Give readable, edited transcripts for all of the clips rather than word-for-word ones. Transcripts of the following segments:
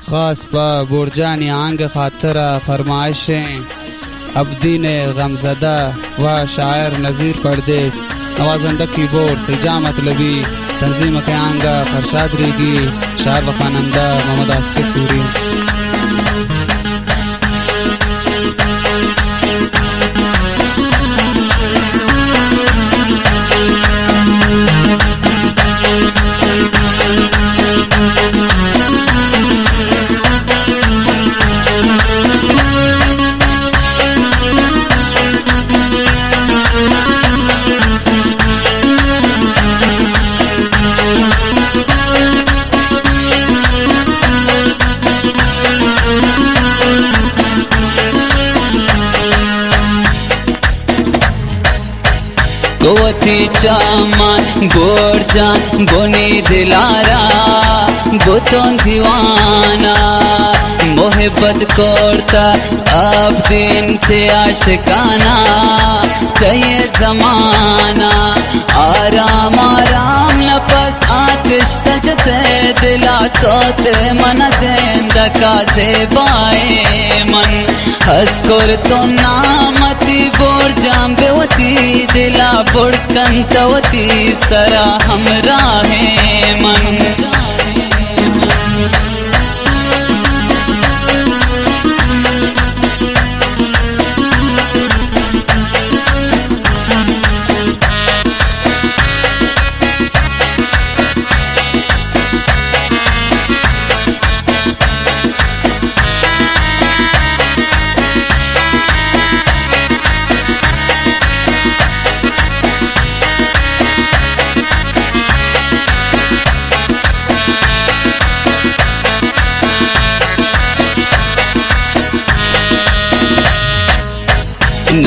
खास पा बुरजानी आंग खातरा फरमाइशें अब्दीन गमजदा व शायर नज़ीर परदेस नवाजंदा कीबोर्ड सजा मतलबी तंजीम के आंगा फरशाद रेगी शायर व खानंदा मोहम्मद आसिफ सूरी। गोती चामान गोरजान गोनी दिलारा गोतों दीवाना मोहब्बत कोरता अब दिन चे आशिकाना तये जमाना आराम आराम नफस आतिश तजते दिला सोते मन देंदा का ज़ेबाए मन हक्कर तो नामती बोर जाम बेवती दिला बुर्द कंतवती सरा हमरा है मन।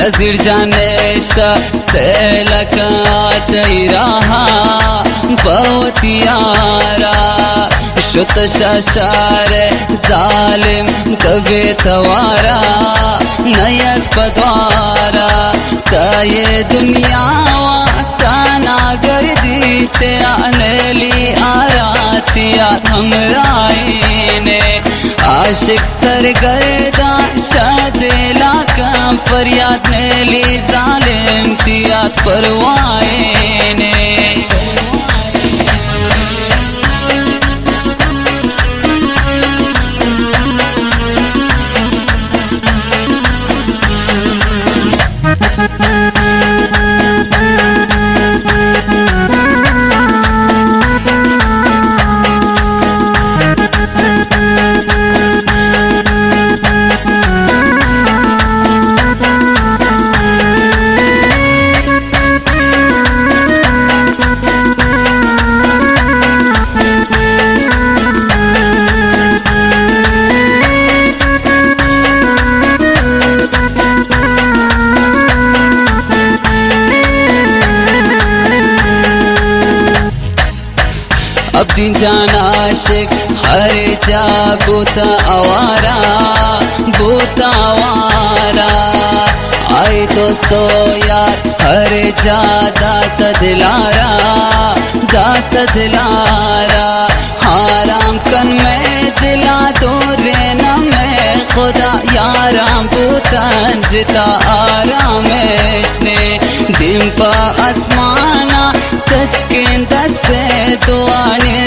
नज़ीर जानेश्ता से लकात रहा बहुत यारा शुत शाशार जालिम कबे तवारा नयत पद्वारा ताये दुनिया ताना गर्दी ते आनेली आरातिया हमराइने आशिक सरगर्दा शादेला का फरियाद नेली जालिम तियात परवाए ने। अब दिन जाना आशिक हर जा गोता आवारा आए दोस्तों यार हर जा दात दिलारा हाराम कन में दिला दो रेना में खुदा याराम बूतन जिता आरामेश ने दिन पा आसमाना तचकिन दस्ते दुआने